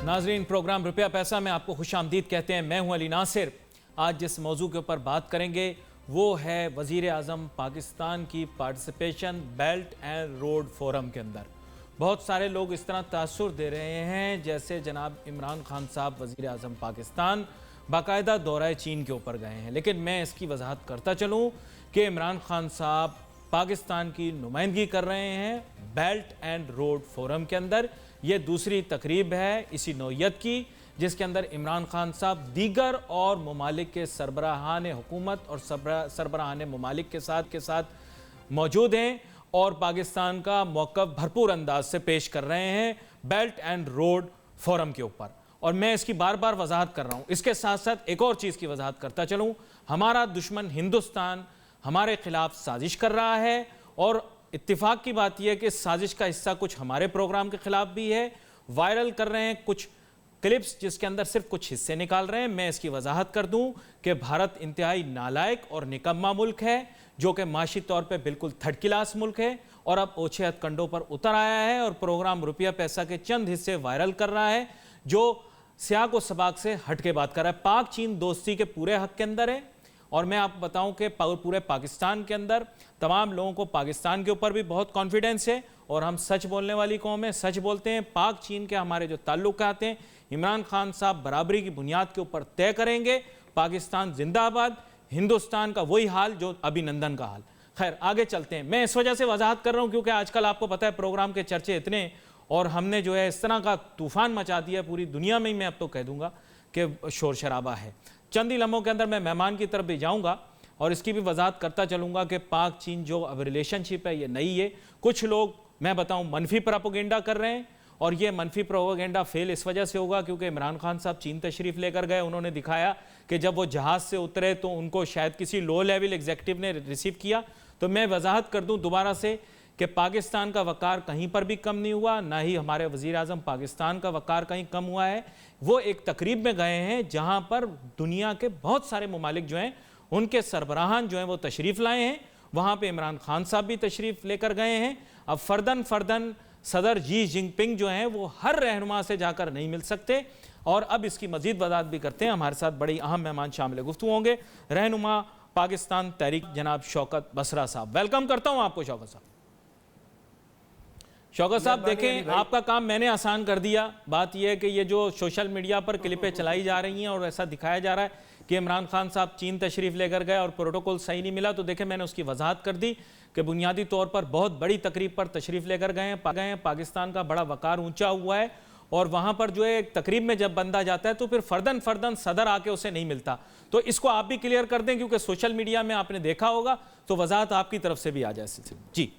नाजरीन, प्रोग्राम रुपया पैसा में आपको खुशामदीद कहते हैं। मैं हूं अली नासिर। आज जिस मौजू के ऊपर बात करेंगे वो है वज़ीर आज़म पाकिस्तान की participation belt and road forum के अंदर। बहुत सारे लोग इस तरह तासुर दे रहे हैं जैसे जनाब इमरान खान साहब वज़ीर आज़म पाकिस्तान बाकायदा दौरा चीन के ऊपर गए हैं, लेकिन मैं इसकी वजाहत करता चलूँ कि इमरान खान साहब पाकिस्तान की नुमाइंदगी कर रहे हैं बेल्ट एंड रोड फोरम के अंदर। ये दूसरी तकरीब है इसी नौयत की जिसके अंदर इमरान खान साहब दीगर और ममालिक के सरबराहान हुकूमत और सरबराहान ममालिक के साथ मौजूद हैं और पाकिस्तान का मौक़िफ़ भरपूर अंदाज से पेश कर रहे हैं बेल्ट एंड रोड फोरम के ऊपर। और मैं इसकी बार बार वजाहत कर रहा हूँ। इसके साथ साथ एक और चीज़ की वजाहत करता चलूँ, हमारा दुश्मन हिंदुस्तान हमारे खिलाफ साजिश कर रहा है और इत्तेफाक की बात यह है कि साजिश का हिस्सा कुछ हमारे प्रोग्राम के खिलाफ भी है। वायरल कर रहे हैं कुछ क्लिप्स जिसके अंदर सिर्फ कुछ हिस्से निकाल रहे हैं। मैं इसकी वजाहत कर दूं कि भारत इंतहाई नालायक और निकम्मा मुल्क है जो कि माशी तौर पे बिल्कुल थर्ड क्लास मुल्क है और अब ओछे हथकंडों पर उतर आया है और प्रोग्राम रुपया पैसा के चंद हिस्से वायरल कर रहा है जो सियाक व सबाक से हट के बात कर रहा है। पाक चीन दोस्ती के पूरे हक के अंदर है और मैं आपको बताऊं कि पूरे पाकिस्तान के अंदर तमाम लोगों को पाकिस्तान के ऊपर भी बहुत कॉन्फिडेंस है और हम सच बोलने वाली कौम है, सच बोलते हैं। पाक चीन के हमारे जो ताल्लुकात हैं इमरान खान साहब बराबरी की बुनियाद के ऊपर तय करेंगे। पाकिस्तान जिंदाबाद, हिंदुस्तान का वही हाल जो अभिनंदन का हाल। खैर आगे चलते हैं। मैं इस वजह से वजाहत कर रहा हूँ क्योंकि आजकल आपको पता है प्रोग्राम के चर्चे इतने और हमने जो है इस तरह का तूफान मचा दिया पूरी दुनिया में ही, मैं अब तो कह दूंगा कि शोर शराबा है। चंद ही लम्हों के अंदर मैं मेहमान की तरफ भी जाऊंगा और इसकी भी वजाहत करता चलूंगा कि पाक चीन जो अब रिलेशनशिप है ये नई है। कुछ लोग मैं बताऊं मनफी प्रोपेगेंडा कर रहे हैं और ये मनफी प्रोपेगेंडा फेल इस वजह से होगा क्योंकि इमरान खान साहब चीन तशरीफ़ लेकर गए। उन्होंने दिखाया कि जब वो जहाज़ से उतरे तो उनको शायद किसी लो लेवल एग्जीक्यूटिव ने रिसीव किया। तो मैं वजाहत कर दूँ दोबारा से कि पाकिस्तान का वक़ार कहीं पर भी कम नहीं हुआ, ना ही हमारे वज़ीर आज़म पाकिस्तान का वक़ार कहीं कम हुआ है। वो एक तकरीब में गए हैं जहाँ पर दुनिया के बहुत सारे ममालिक जो हैं उनके सरबराहान जो हैं वो तशरीफ़ लाए हैं। वहाँ पे इमरान खान साहब भी तशरीफ़ लेकर गए हैं। अब फ़र्दन सदर जी जिनपिंग जो हैं वो हर रहनुमा से जाकर नहीं मिल सकते और अब इसकी मज़ीद वजाहत भी करते हैं। हमारे साथ बड़ी अहम मेहमान शामिल गुफ्तगू होंगे। रहनुमा पाकिस्तान तहरीक जनाब शौकत बसरा साहब, वेलकम करता हूँ आपको। शौकत साहब देखें, आपका काम मैंने आसान कर दिया। बात यह है कि ये जो सोशल मीडिया पर क्लिपें चलाई जा रही हैं और ऐसा दिखाया जा रहा है कि इमरान खान साहब चीन तशरीफ़ लेकर गए और प्रोटोकॉल सही नहीं मिला, तो देखें मैंने उसकी वजाहत कर दी कि बुनियादी तौर पर बहुत बड़ी तकरीब पर तशरीफ़ लेकर गए हैं। पाकिस्तान का बड़ा वक़ार ऊँचा हुआ है और वहाँ पर जो है एक तकरीब में जब बंदा जाता है तो फिर फ़र्दन सदर आके उसे नहीं मिलता। तो इसको आप भी क्लियर कर दें क्योंकि सोशल मीडिया में आपने देखा होगा, तो वजाहत आपकी तरफ से भी आ जाए सिलसिले जी।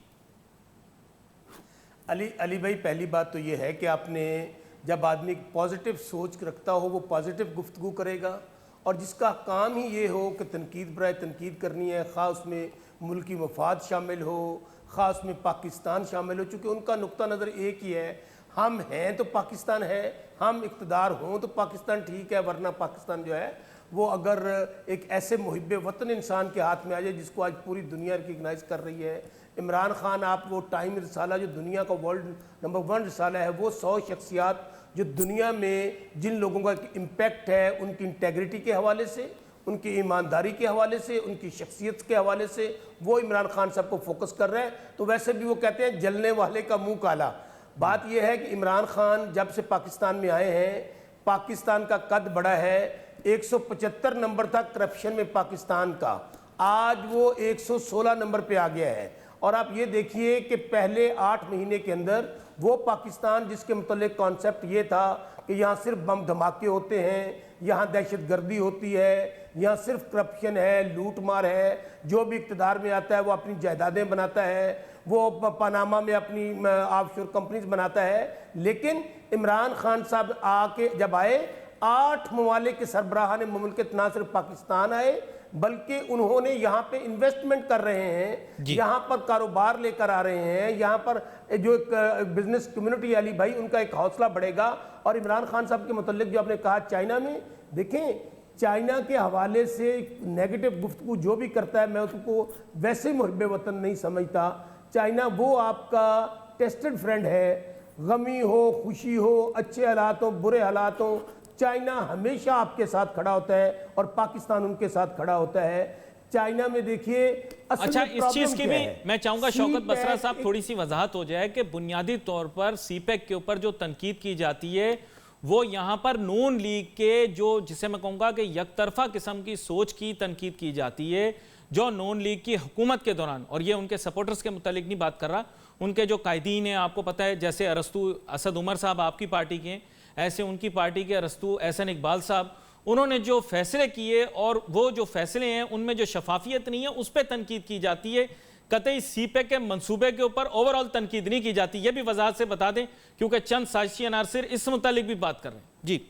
अली भाई, पहली बात तो ये है कि आपने जब आदमी पॉजिटिव सोच रखता हो वो पॉजिटिव गुफ्तगू करेगा और जिसका काम ही ये हो कि तनकीद बराए तनकीद करनी है, ख़ास उसमें मुल्की मफाद शामिल हो, ख़ास उसमें पाकिस्तान शामिल हो, चूँकि उनका नुक्ता नज़र एक ही है, हम हैं तो पाकिस्तान है, हम इक़्तिदार हों तो पाकिस्तान ठीक है, वरना पाकिस्तान जो है वो अगर एक ऐसे मुहिब वतन इंसान के हाथ में आ जाए जिसको आज पूरी दुनिया रिकग्नाइज़ कर रही है। इमरान खान, आप वो टाइम रिसाला जो दुनिया का वर्ल्ड नंबर 1 रिसाला है, वो 100 शख्सियात जो दुनिया में जिन लोगों का इम्पैक्ट है उनकी इंटेग्रिटी के हवाले से, उनकी ईमानदारी के हवाले से, उनकी शख्सियत के हवाले से वो इमरान खान साहब को फोकस कर रहे हैं। तो वैसे भी वो कहते हैं जलने वाले का मुँह काला। बात यह है कि इमरान खान जब से पाकिस्तान में आए हैं, पाकिस्तान का कद बढ़ा है। 175 नंबर था करप्शन में पाकिस्तान का, आज वो 116 नंबर पे आ गया है। और आप ये देखिए कि पहले 8 महीने के अंदर वो पाकिस्तान जिसके मुतल्लिक कॉन्सेप्ट ये था कि यहाँ सिर्फ बम धमाके होते हैं, यहाँ दहशत गर्दी होती है, यहाँ सिर्फ करप्शन है, लूट मार है, जो भी इक़्तिदार में आता है वो अपनी जायदादें बनाता है, वो पनामा में अपनी ऑफशोर कंपनीज बनाता है। लेकिन इमरान खान साहब आके जब आए, 8 ममालिक के सरबराहान मुमलिकत ना सिर्फ पाकिस्तान आए बल्कि उन्होंने यहाँ पे इन्वेस्टमेंट कर रहे हैं, यहाँ पर कारोबार लेकर आ रहे हैं, यहाँ पर जो एक बिजनेस कम्युनिटी अली भाई उनका एक हौसला बढ़ेगा। और इमरान खान साहब के मुतल्लिक जो आपने कहा चाइना में, देखें चाइना के हवाले से नेगेटिव गुफ्तगू जो भी करता है मैं उसको वैसे मुहिब वतन नहीं समझता। चाइना वो आपका टेस्टेड फ्रेंड है, गमी हो, खुशी हो, अच्छे हालात हो, बुरे हालात हो, चाइना हमेशा आपके साथ खड़ा होता है और पाकिस्तान उनके साथ खड़ा होता है। चाइना में देखिए अच्छा, इस चीज की भी मैं चाहूंगा शौकत बसरा साहब थोड़ी सी वजाहत हो जाए कि बुनियादी तौर पर सीपैक के ऊपर जो तनकीद की जाती है वो यहां पर नून लीग के जो, जिसे मैं कहूंगा कि यकतरफा किस्म की सोच की तनकीद की जाती है, जो नून लीग की हुकूमत के दौरान, और ये उनके सपोर्टर्स के मुतालिक नहीं बात कर रहा, उनके जो कायदीन हैं, आपको पता है जैसे अरस्तु असद उमर साहब आपकी पार्टी के हैं, ऐसे उनकी पार्टी के अरस्तु एहसन इकबाल साहब, उन्होंने जो फैसले किए और वो जो फैसले हैं उनमें जो शफाफियत नहीं है उस पर तनकीद की जाती है, कतई सीपैक के मंसूबे के ऊपर ओवरऑल तनकीद नहीं की जाती। ये भी वजाहत से बता दें क्योंकि चंद साजिशी अनासिर इस मुतालिक भी बात कर रहे हैं। जी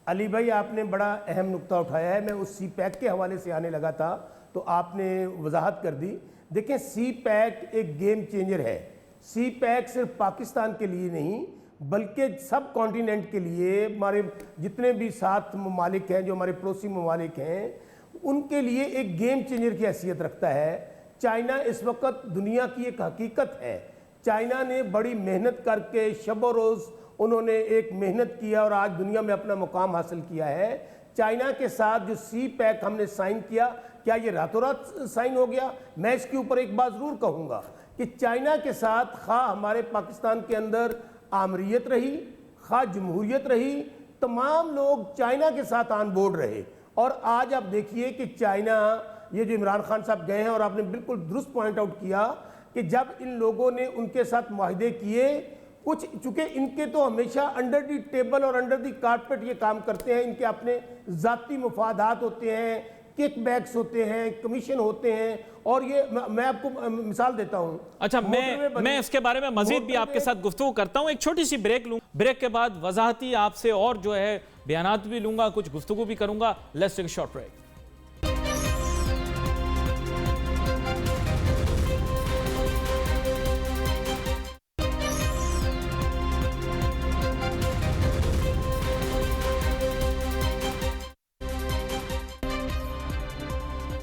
अली भाई, आपने बड़ा अहम नुक्ता उठाया है। मैं उस सीपैक के हवाले से आने लगा था तो आपने वजाहत कर दी। देखें, सीपैक एक गेम चेंजर है। सीपैक सिर्फ पाकिस्तान के लिए नहीं बल्कि सब कॉन्टिनेंट के लिए, हमारे जितने भी 7 ममालिक हैं जो हमारे पड़ोसी ममालिक हैं, उनके लिए एक गेम चेंजर की हैसियत रखता है। चाइना इस वक्त दुनिया की एक हकीकत है। चाइना ने बड़ी मेहनत करके शब रोज़ उन्होंने एक मेहनत किया और आज दुनिया में अपना मुकाम हासिल किया है। चाइना के साथ जो सीपैक हमने साइन किया, क्या ये रातों रात साइन हो गया? मैं इसके ऊपर एक बात ज़रूर कहूँगा कि चाइना के साथ खा हमारे पाकिस्तान के अंदर आमरीत रही, खा जमहूरियत रही, तमाम लोग चाइना के साथ ऑन बोर्ड रहे। और आज आप देखिए कि चाइना, ये जो इमरान खान साहब गए हैं, और आपने बिल्कुल दुरुस्त पॉइंट आउट किया कि जब इन लोगों ने उनके साथ माहदे किए, कुछ चूंकि इनके तो हमेशा अंडर दी टेबल और अंडर दी कारपेट ये काम करते हैं, इनके अपने ज़ाती मुफादात होते हैं, किक बैक्स होते हैं, कमीशन होते हैं, और ये मैं आपको मिसाल देता हूं। अच्छा, मैं इसके बारे में मजीद भी आपके साथ गुफ्तगू करता हूं। एक छोटी सी ब्रेक लूं, ब्रेक के बाद वजाहती आपसे और जो है बयानात भी लूंगा, कुछ गुफ्तगू भी करूंगा। Let's take a short break.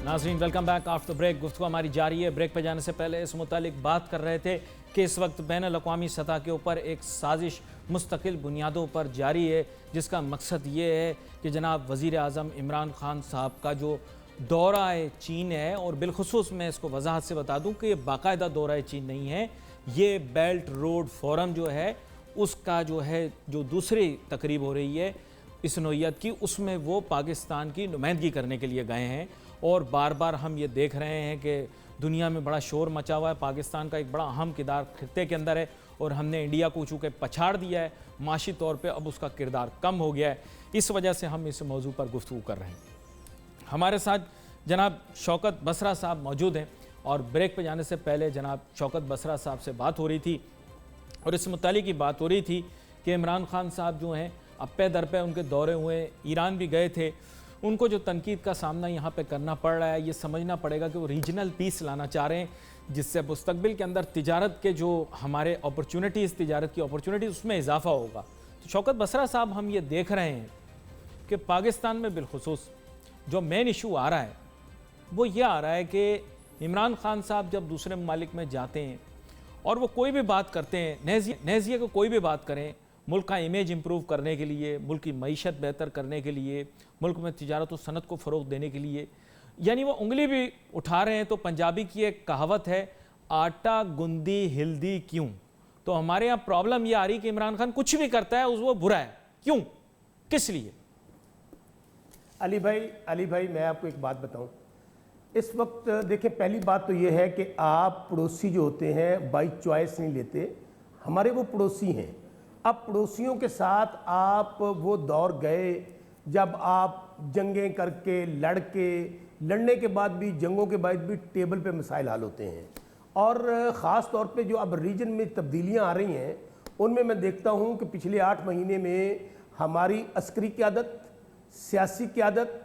नाज़रीन, वेलकम बैक आफ्टर ब्रेक। गुफ्तगू हमारी जारी है। ब्रेक पे जाने से पहले इस मुतालिक बात कर रहे थे कि इस वक्त बैनुल-अक़वामी सतह के ऊपर एक साजिश मुस्तकिल बुनियादों पर जारी है, जिसका मकसद ये है कि जनाब वज़ीर आज़म इमरान खान साहब का जो दौरा चीन है, और बिलखुसूस मैं इसको वजाहत से बता दूँ कि ये बाकायदा दौरा चीन नहीं है, ये बेल्ट रोड फोरम जो है उसका जो दूसरी तकरीब हो रही है इस नौइयत की, उसमें वो पाकिस्तान की नुमाइंदगी करने के लिए गए हैं। और बार बार हम ये देख रहे हैं कि दुनिया में बड़ा शोर मचा हुआ है, पाकिस्तान का एक बड़ा अहम किरदार खित्ते के अंदर है, और हमने इंडिया को चूँकि पछाड़ दिया है माशी तौर पे, अब उसका किरदार कम हो गया है। इस वजह से हम इस मौजू पर गुफ्तगू कर रहे हैं। हमारे साथ जनाब शौकत बसरा साहब मौजूद हैं, और ब्रेक पे जाने से पहले जनाब शौकत बसरा साहब से बात हो रही थी, और इस मुतालिक की बात हो रही थी कि इमरान खान साहब जो हैं अब पे दर पे उनके दौरे हुए, ईरान भी गए थे, उनको जो तनकीद का सामना यहाँ पे करना पड़ रहा है, ये समझना पड़ेगा कि वो रीजनल पीस लाना चाह रहे हैं, जिससे मुस्तकबिल के अंदर तिजारत के जो हमारे अपॉर्चुनिटीज़, तिजारत की अपॉर्चुनिटीज़, उसमें इजाफा होगा। तो शौकत बसरा साहब, हम ये देख रहे हैं कि पाकिस्तान में बिलखुसूस जो मेन इशू आ रहा है वो ये आ रहा है कि इमरान खान साहब जब दूसरे ममालिक में जाते हैं और वो कोई भी बात करते हैं, नज़िया को कोई भी बात करें, मुल्क का इमेज इम्प्रूव करने के लिए, मुल्क की मईशत बेहतर करने के लिए, मुल्क में तिजारत और सनत को फ़रोग़ देने के लिए, यानी वो उंगली भी उठा रहे हैं। तो पंजाबी की एक कहावत है, आटा गुंदी हिल्दी क्यों। तो हमारे यहाँ प्रॉब्लम ये आ रही कि इमरान खान कुछ भी करता है वो बुरा है, क्यों, किस लिए? अली भाई मैं आपको एक बात बताऊं। इस वक्त देखिए, पहली बात तो ये है कि आप पड़ोसी जो होते हैं बाई चॉइस नहीं लेते, हमारे वो पड़ोसी हैं। अब पड़ोसियों के साथ आप वो दौर गए जब आप जंगें करके लड़ने के बाद भी, जंगों के बाद भी टेबल पे मसाइल हल होते हैं। और ख़ास तौर पे जो अब रीजन में तब्दीलियां आ रही हैं, उनमें मैं देखता हूं कि पिछले 8 महीने में हमारी अस्करी क़यादत, सियासी क़यादत,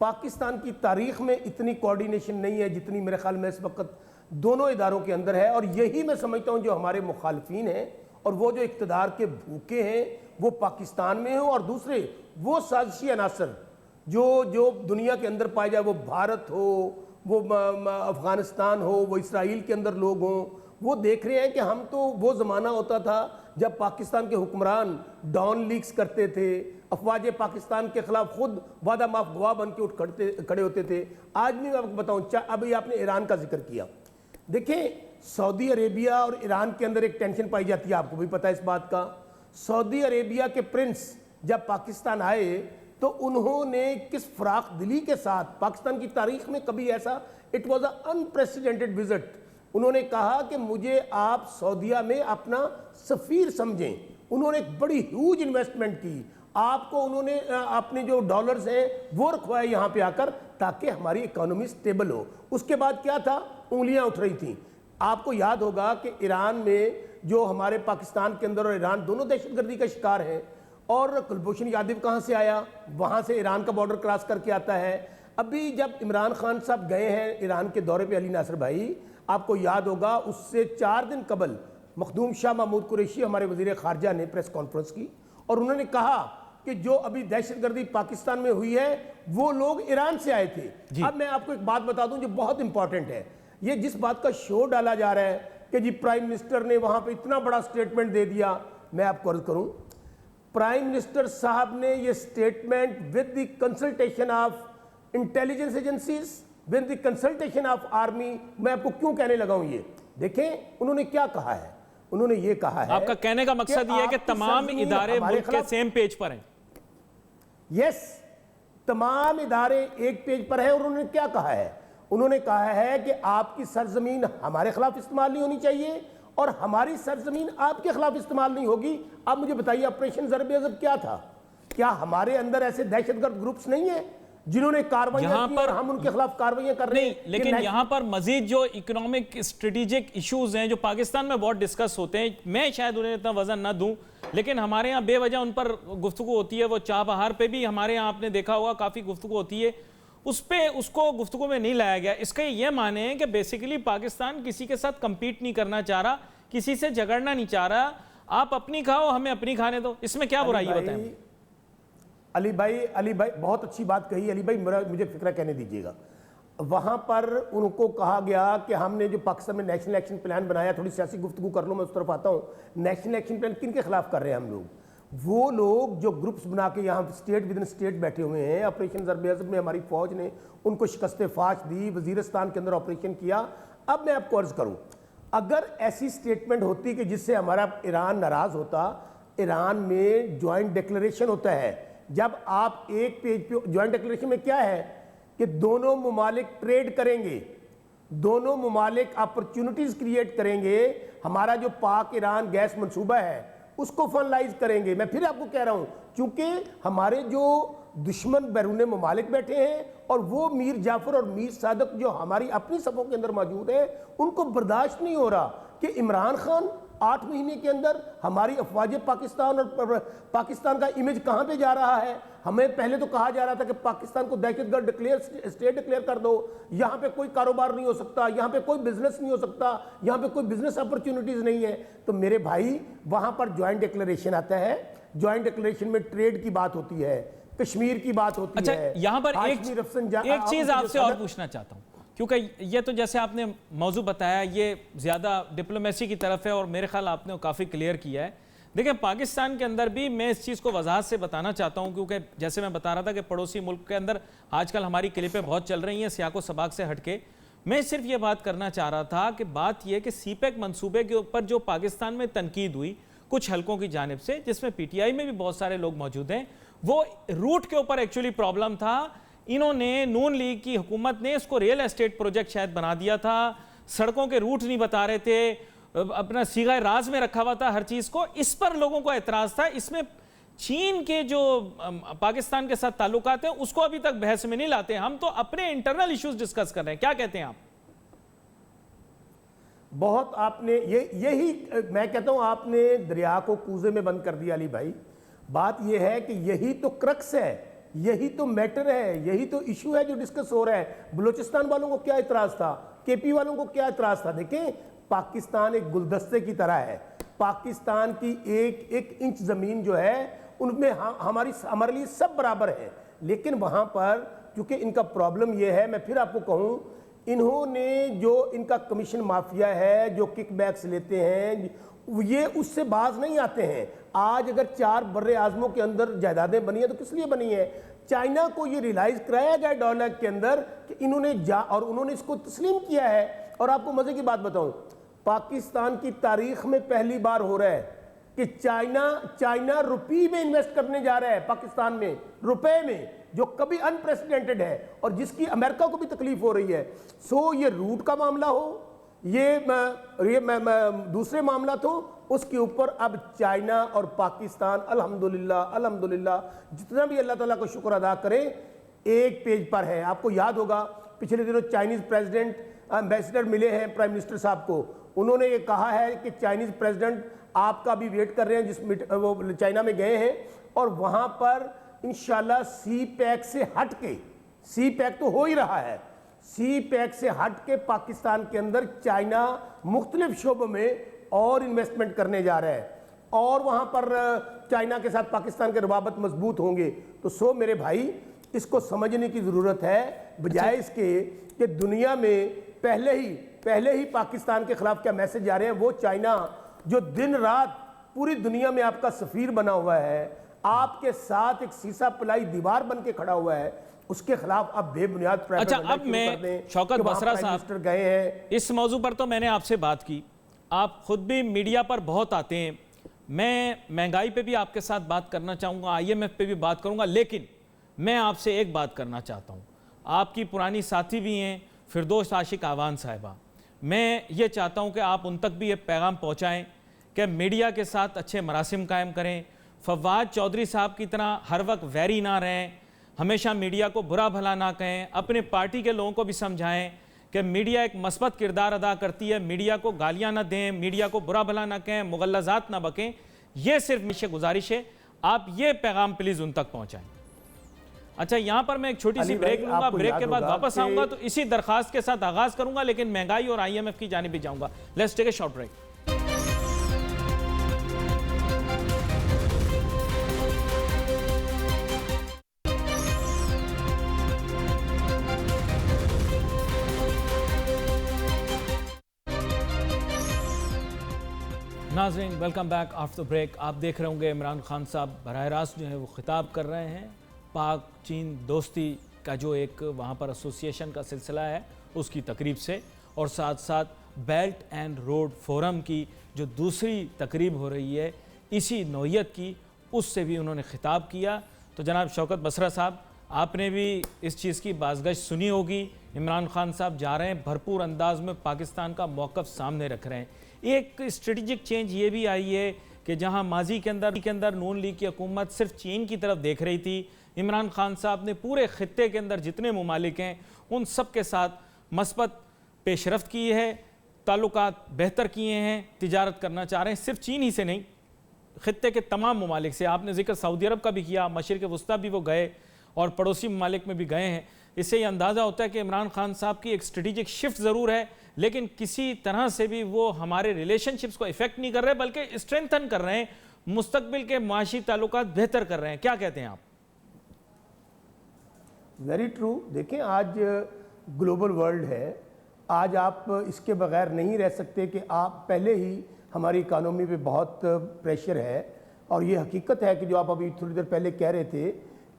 पाकिस्तान की तारीख़ में इतनी कोऑर्डिनेशन नहीं है जितनी मेरे ख्याल में इस वक्त दोनों इदारों के अंदर है। और यही मैं समझता हूँ जो हमारे मुखालफीन हैं और वो जो इक़्तिदार के भूखे हैं वो पाकिस्तान में हो, और दूसरे वो साजिशी अनासर जो दुनिया के अंदर पाए जाए, वो भारत हो, वो अफ़गानिस्तान हो, वो इसराइल के अंदर लोग हों, वो देख रहे हैं कि हम तो वो ज़माना होता था जब पाकिस्तान के हुक्मरान डॉन लीक्स करते थे, अफवाज पाकिस्तान के खिलाफ खुद वादा माफ गवाह बन के उठ खड़े होते थे। आज भी मैं आपको बताऊँ, अभी आपने ईरान का जिक्र किया, देखिए सऊदी अरेबिया और ईरान के अंदर एक टेंशन पाई जाती है, आपको भी पता है इस बात का। सऊदी अरेबिया के प्रिंस जब पाकिस्तान आए तो उन्होंने किस फराख दिली के साथ, पाकिस्तान की तारीख में कभी ऐसा, इट वॉज अनप्रेसिडेंटेड विजिट, उन्होंने कहा कि मुझे आप सऊदीया में अपना सफ़ीर समझें। उन्होंने एक बड़ी ह्यूज इन्वेस्टमेंट की, आपको उन्होंने अपने जो डॉलर्स हैं वो रखवाए यहाँ पे आकर, ताकि हमारी इकोनॉमी स्टेबल हो। उसके बाद क्या था, उंगलियां उठ रही थी। आपको याद होगा कि ईरान में जो हमारे पाकिस्तान के अंदर और ईरान दोनों दहशतगर्दी का शिकार हैं, और कुलभूषण यादव कहाँ से आया, वहाँ से ईरान का बॉर्डर क्रॉस करके आता है। अभी जब इमरान खान साहब गए हैं ईरान के दौरे पे, अली नासर भाई आपको याद होगा, उससे 4 दिन कबल मखदूम शाह महमूद कुरैशी हमारे वजीर खारजा ने प्रेस कॉन्फ्रेंस की और उन्होंने कहा कि जो अभी दहशतगर्दी पाकिस्तान में हुई है वो लोग ईरान से आए थे। अब मैं आपको एक बात बता दूं जो बहुत इंपॉर्टेंट है, ये जिस बात का शो डाला जा रहा है कि जी प्राइम मिनिस्टर ने वहां पे इतना बड़ा स्टेटमेंट दे दिया, मैं आपको अर्ज करूं, प्राइम मिनिस्टर साहब ने ये statement with the consultation of intelligence agencies, with the consultation of army, मैं आपको क्यों कहने लगा हूं ये, देखें उन्होंने क्या कहा है। उन्होंने ये कहा है, आपका कहने का मकसद ये है कि तमाम इदारे मुल्क के सेम पेज पर हैं। यस, तमाम इदारे एक पेज पर हैं। और उन्होंने क्या कहा है, उन्होंने कहा है कि आपकी सरजमीन हमारे खिलाफ इस्तेमाल नहीं होनी चाहिए और हमारी सरजमीन आपके खिलाफ इस्तेमाल नहीं होगी। आप मुझे बताइए ऑपरेशन ज़र्ब-ए अज़ब क्या था? क्या हमारे अंदर ऐसे दहशतगर्द ग्रुप्स नहीं है जिन्होंने कार्रवाइयां की और हम उनके खिलाफ कार्रवाइयां कर रहे हैं? लेकिन यहाँ पर मजीद जो इकोनॉमिक स्ट्रेटेजिक इश्यूज हैं जो पाकिस्तान में बहुत डिस्कस होते हैं, मैं शायद उन्हें इतना वजन ना दूं, लेकिन हमारे यहाँ बेवजह उन पर गुफ्तगू होती है। वो चाबहार पे भी हमारे यहाँ आपने देखा होगा काफ़ी गुफ्तगू होती है, उस पे उसको गुफ्तगू में नहीं लाया गया। इसका ये माने हैं कि बेसिकली पाकिस्तान किसी के साथ कम्पीट नहीं करना चाह रहा, किसी से झगड़ना नहीं चाह रहा, आप अपनी खाओ हमें अपनी खाने दो, इसमें क्या बुराई है बताएं? अली भाई बहुत अच्छी बात कही। अली भाई मुझे फिक्रा कहने दीजिएगा, वहाँ पर उनको कहा गया कि हमने जो पाकिस्तान में नेशनल एक्शन प्लान बनाया, थोड़ी सियासी गुफ्तगू कर लो, मैं उस तरफ आता हूँ। नेशनल एक्शन प्लान किन के खिलाफ कर रहे हैं हम लोग? वो लोग जो ग्रुप्स बना के यहाँ स्टेट विद इन स्टेट बैठे हुए हैं। ऑपरेशन ज़र्ब-ए-अज़ब में हमारी फौज ने उनको शिकस्त फाश दी, वजीरिस्तान के अंदर ऑपरेशन किया। अब मैं आपको अर्ज करूँ, अगर ऐसी स्टेटमेंट होती कि जिससे हमारा ईरान नाराज़ होता, ईरान में ज्वाइंट डिक्लेरेशन होता है, जब आप एक पेज पे, ज्वाइंट डिक्लेरेशन में क्या है कि दोनों ममालिक ट्रेड करेंगे, दोनों ममालिक अपॉर्चुनिटीज क्रिएट करेंगे, हमारा जो पाक ईरान गैस मंसूबा है उसको फाइनलाइज करेंगे। मैं फिर आपको कह रहा हूं, चूंकि हमारे जो दुश्मन बैरून ममालिक बैठे हैं और वो मीर जाफर और मीर सादक जो हमारी अपनी सफ़ों के अंदर मौजूद हैं, उनको बर्दाश्त नहीं हो रहा कि इमरान खान 8 महीने के अंदर हमारी अफवाज पाकिस्तान और पाकिस्तान का इमेज कहाँ पे जा रहा है। हमें पहले तो कहा जा रहा था कि पाकिस्तान को दहशतगर्द स्टेट डिक्लेयर कर दो, यहाँ पे कोई कारोबार नहीं हो सकता, यहाँ पे कोई बिजनेस नहीं हो सकता, यहाँ पे कोई बिजनेस अपॉर्चुनिटीज नहीं है। तो मेरे भाई वहाँ पर ज्वाइंट डिक्लेरेशन आता है, ज्वाइंट डिक्लेरेशन में ट्रेड की बात होती है, कश्मीर की बात होती अच्छा, है। यहाँ पर एक चीज आपसे और पूछना चाहता हूँ, क्योंकि ये तो जैसे आपने मौजू बताया ये ज़्यादा डिप्लोमेसी की तरफ है और मेरे ख्याल आपने काफ़ी क्लियर किया है। देखिए पाकिस्तान के अंदर भी मैं इस चीज़ को वजाहत से बताना चाहता हूँ, क्योंकि जैसे मैं बता रहा था कि पड़ोसी मुल्क के अंदर आजकल हमारी क्लिपें बहुत चल रही हैं सियाको सबाक से हटके। मैं सिर्फ ये बात करना चाह रहा था कि बात यह कि सीपैक मनसूबे के ऊपर जो पाकिस्तान में तनकीद हुई कुछ हलकों की जानिब से, जिसमें PTI में भी बहुत सारे लोग मौजूद हैं, वो रूट के ऊपर एक्चुअली प्रॉब्लम था। इन्होंने नून लीग की हुकूमत ने इसको रियल एस्टेट प्रोजेक्ट शायद बना दिया था, सड़कों के रूट नहीं बता रहे थे, अपना सीगा राज में रखा हुआ था हर चीज़ को। इस पर लोगों को एतराज़ था। इसमें चीन के जो पाकिस्तान के साथ ताल्लुकात हैं उसको अभी तक बहस में नहीं लाते, हम तो अपने इंटरनल इश्यूज डिस्कस कर रहे हैं। क्या कहते हैं आप? बहुत आपने यही मैं कहता हूं, आपने दरिया को कूजे में बंद कर दिया अली भाई। बात यह है कि यही तो क्रक्स है, यही तो मैटर है, यही तो इशू है जो डिस्कस हो रहा है। बलूचिस्तान वालों को क्या इतराज था, KP वालों को क्या इतराज था? देखें पाकिस्तान एक गुलदस्ते की तरह है। पाकिस्तान की एक एक इंच ज़मीन जो है उनमें हमारे लिए सब बराबर है। लेकिन वहाँ पर क्योंकि इनका प्रॉब्लम यह है, मैं फिर आपको कहूँ इन्होंने जो इनका कमीशन माफिया है, जो किकबैक्स लेते हैं, ये उससे बाज नहीं आते हैं। आज अगर 4 बर्रे आजमों के अंदर जायदादें बनी है तो किस लिए बनी है? चाइना को ये रियलाइज कराया गया डॉलर के अंदर कि इन्होंने और उन्होंने इसको तस्लीम किया है। और आपको मजे की बात बताऊं, पाकिस्तान की तारीख में पहली बार हो रहा है कि चाइना रुपये में इन्वेस्ट करने जा रहा है, पाकिस्तान में रुपए में, जो कभी अनप्रेसिडेंटेड है और जिसकी अमेरिका को भी तकलीफ हो रही है। सो ये रूट का मामला हो, ये दूसरे मामला तो उसके ऊपर अब चाइना और पाकिस्तान अल्हम्दुलिल्लाह जितना भी अल्लाह ताला को शुक्र अदा करें, एक पेज पर है। आपको याद होगा पिछले दिनों चाइनीज प्रेसिडेंट एम्बेसडर मिले हैं प्राइम मिनिस्टर साहब को। उन्होंने ये कहा है कि चाइनीज प्रेसिडेंट आपका भी वेट कर रहे हैं, वो चाइना में गए हैं और वहां पर इंशाल्लाह सी पैक से हट के, सी पैक तो हो ही रहा है, सी पैक से हट के पाकिस्तान के अंदर चाइना मुख्तलिफ शोबों में और इन्वेस्टमेंट करने जा रहा है और वहां पर चाइना के साथ पाकिस्तान के रवाबत मजबूत होंगे। तो सो मेरे भाई, इसको समझने की ज़रूरत है, बजाय इसके कि दुनिया में पहले ही पाकिस्तान के खिलाफ क्या मैसेज जा रहे हैं। वो चाइना जो दिन रात पूरी दुनिया में आपका सफीर बना हुआ है, आपके साथ एक सीसा पिलाई दीवार बन के खड़ा हुआ है, उसके खिलाफ अब बेबुनियाद। अच्छा, अब मैं शौकत बसरा साहब गए हैं इस मौजू पर, तो मैंने आपसे बात की, आप खुद भी मीडिया पर बहुत आते हैं, मैं महंगाई पे भी आपके साथ बात करना चाहूँगा, IMF पे भी बात करूँगा, लेकिन मैं आपसे एक बात करना चाहता हूँ। आपकी पुरानी साथी भी हैं फिरदौस आशिक आवान साहिबा, मैं ये चाहता हूँ कि आप उन तक भी ये पैगाम पहुँचाएँ कि मीडिया के साथ अच्छे मरासिम कायम करें, फवाद चौधरी साहब की तरह हर वक्त वैरी ना रहें, हमेशा मीडिया को बुरा भला ना कहें, अपने पार्टी के लोगों को भी समझाएं कि मीडिया एक मस्बत किरदार अदा करती है, मीडिया को गालियां ना दें, मीडिया को बुरा भला ना कहें, मुगल्लजात ना बकें। ये सिर्फ मुझसे गुजारिश है, आप ये पैगाम प्लीज़ उन तक पहुँचाएँ। अच्छा, यहाँ पर मैं एक छोटी सी ब्रेक लूँगा, ब्रेक के बाद वापस आऊँगा तो इसी दरख्वास्त के साथ आगाज़ करूँगा, लेकिन महंगाई और IMF की जानिब भी जाऊँगा। Let's take a short break. नाज़रीन, वेलकम बैक आफ्टर ब्रेक। आप देख रहे होंगे इमरान खान साहब बराह रास्त जो है वो ख़िताब कर रहे हैं पाक चीन दोस्ती का जो एक वहाँ पर एसोसिएशन का सिलसिला है उसकी तकरीब से, और साथ साथ बेल्ट एंड रोड फोरम की जो दूसरी तकरीब हो रही है इसी नौयत की, उससे भी उन्होंने ख़िताब किया। तो जनाब शौकत बसरा साहब, आपने भी इस चीज़ की बाज़गश सुनी होगी, इमरान खान साहब जा रहे हैं, भरपूर अंदाज में पाकिस्तान का मौक़िफ़ सामने रख रहे हैं। एक स्ट्रेटजिक चेंज ये भी आई है कि जहां माजी के अंदर नून लीग की हुकूमत सिर्फ चीन की तरफ देख रही थी, इमरान खान साहब ने पूरे खित्ते के अंदर जितने मुमालिक हैं उन सब के साथ मस्बत पेशरफ्त की है, ताल्लुकात बेहतर किए हैं, तिजारत करना चाह रहे हैं, सिर्फ चीन ही से नहीं, खित्ते के तमाम ममालिक से। आपने जिक्र सऊदी अरब का भी किया, मशरिक़ वस्ता भी वो गए और पड़ोसी ममालिक में भी गए हैं। इससे ये अंदाज़ा होता है कि इमरान खान साहब की एक स्ट्रेटेजिक शिफ्ट ज़रूर है, लेकिन किसी तरह से भी वो हमारे रिलेशनशिप्स को इफेक्ट नहीं कर रहे, बल्कि स्ट्रेंथन कर रहे हैं, मुस्तकबिल के माशी ताल्लुकात बेहतर कर रहे हैं। क्या कहते हैं आप? Very true. देखें, आज ग्लोबल वर्ल्ड है, आज आप इसके बगैर नहीं रह सकते कि आप पहले ही हमारी इकानमी पे बहुत प्रेशर है, और ये हकीकत है कि जो आप अभी थोड़ी देर पहले कह रहे थे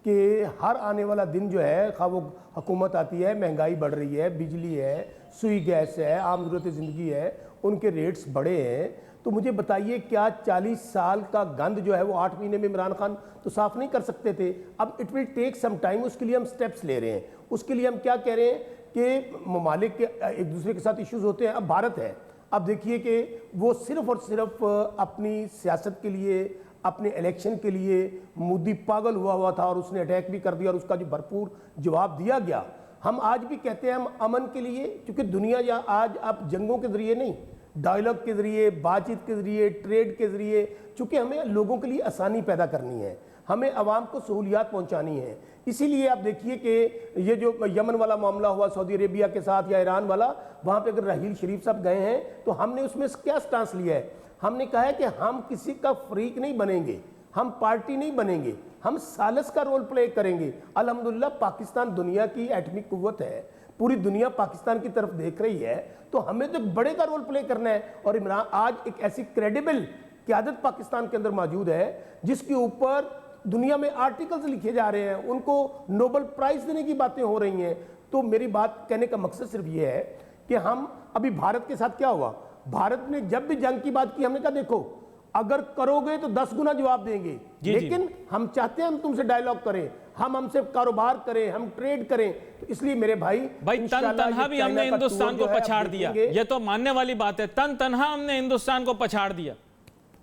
कि हर आने वाला दिन जो है, खा वो हुकूमत आती है, महंगाई बढ़ रही है, बिजली है, सुई गैस है, आम ज़रूरत ज़िंदगी है, उनके रेट्स बढ़े हैं। तो मुझे बताइए, क्या 40 साल का गंद जो है वो 8 महीने में इमरान खान तो साफ़ नहीं कर सकते थे? अब it will take some time, उसके लिए हम स्टेप्स ले रहे हैं। उसके लिए हम क्या कह रहे हैं कि ममालिक के एक दूसरे के साथ इश्यूज़ होते हैं। अब भारत है, अब देखिए कि वो सिर्फ़ और सिर्फ अपनी सियासत के लिए, अपने इलेक्शन के लिए मोदी पागल हुआ था और उसने अटैक भी कर दिया और उसका जो भरपूर जवाब दिया गया। हम आज भी कहते हैं हम अमन के लिए, क्योंकि दुनिया या आज आप जंगों के ज़रिए नहीं, डायलॉग के ज़रिए, बातचीत के ज़रिए, ट्रेड के ज़रिए, चूँकि हमें लोगों के लिए आसानी पैदा करनी है, हमें आवाम को सहूलियात पहुँचानी है। इसीलिए आप देखिए कि ये जो यमन वाला मामला हुआ सऊदी अरेबिया के साथ या ईरान वाला, वहाँ पे अगर राहील शरीफ साहब गए हैं तो हमने उसमें क्या स्टांस लिया है? हमने कहा है कि हम किसी का फ्रीक नहीं बनेंगे, हम पार्टी नहीं बनेंगे, हम सालस का रोल प्ले करेंगे। अल्हम्दुलिल्लाह पाकिस्तान दुनिया की एटमिक कुव्वत है, पूरी दुनिया पाकिस्तान की तरफ देख रही है, तो हमें तो एक बड़े का रोल प्ले करना है। और इमरान आज एक ऐसी क्रेडिबल क़यादत पाकिस्तान के अंदर मौजूद है जिसके ऊपर दुनिया में आर्टिकल्स लिखे जा रहे हैं, उनको नोबेल प्राइज देने की बातें हो रही हैं। तो मेरी बात कहने का मकसद सिर्फ ये है कि हम अभी भारत के साथ क्या हुआ, भारत ने जब भी जंग की बात की हमने कहा देखो अगर करोगे तो 10 गुना जवाब देंगे, लेकिन हम चाहते हैं हम तुमसे डायलॉग करें, हम हमसे कारोबार करें, हम ट्रेड करें। तो इसलिए मेरे भाई तनहा भी हमने हिंदुस्तान को पछाड़ दिया, ये तो मानने वाली बात है। तनहा हमने हिंदुस्तान को पछाड़ दिया,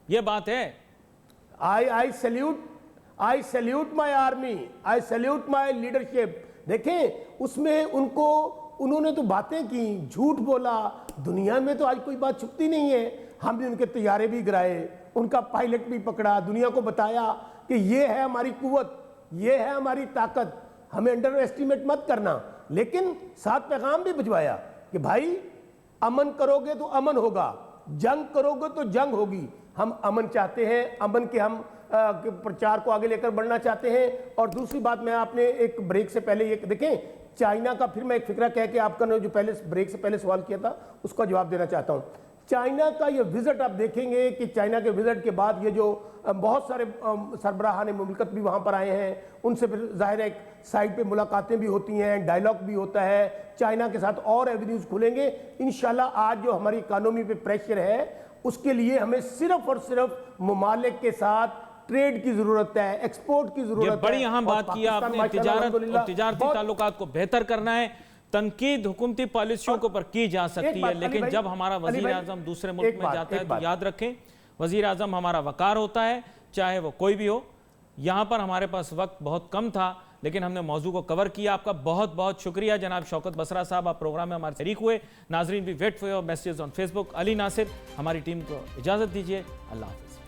ये बात है। आई salute my army, I salute my leadership. देखें उसमें उन्होंने तो बातें की, झूठ बोला, दुनिया में तो आज कोई बात छुपती नहीं है। हमने उनके तैयारे भी गिराए, उनका पायलट भी पकड़ा, दुनिया को बताया कि ये है हमारी कुव्वत, ये है हमारी ताकत, हमें अंडर एस्टिमेट मत करना। लेकिन साथ पैगाम भी भिजवाया कि भाई अमन करोगे तो अमन होगा, जंग करोगे तो जंग होगी। हम अमन चाहते हैं, अमन के हम प्रचार को आगे लेकर बढ़ना चाहते हैं। और दूसरी बात, मैं आपने एक ब्रेक से पहले ये देखें चाइना का, फिर मैं एक फिक्रा कह के आपका जो पहले ब्रेक से पहले सवाल किया था उसका जवाब देना चाहता हूँ। चाइना का ये विजिट आप देखेंगे कि चाइना के विजिट के बाद ये जो बहुत सारे सरबराहान मुमलिकत भी वहाँ पर आए हैं, उनसे फिर जाहिर है एक साइड पे मुलाकातें भी होती हैं, डायलॉग भी होता है, चाइना के साथ और एवेन्यूज खुलेंगे इंशाल्लाह। आज जो हमारी इकानमी पे प्रेशर है उसके लिए हमें सिर्फ और सिर्फ ममालिक के साथ ट्रेड की जरूरत है, एक्सपोर्ट की जरूरत है। बड़ी अहम बात की आपने, तिजारती ताल्लुकात को बेहतर करना है। तनकीद हुकूमती पॉलिसियों के ऊपर की जा सकती है, लेकिन जब हमारा वजीर आजम दूसरे मुल्क में जाता है तो याद रखें वजीर आजम हमारा वकार होता है, चाहे वो कोई भी हो। यहाँ पर हमारे पास वक्त बहुत कम था, लेकिन हमने मौजू को कवर किया। आपका बहुत बहुत शुक्रिया जनाब शौकत बसरा साहब, आप प्रोग्राम में हमारे शरीक हुए। नाजरीन भी wait for your messages on Facebook. Ali Nasir, हमारी टीम को इजाज़त दीजिए। अल्लाह हाफ़िज़।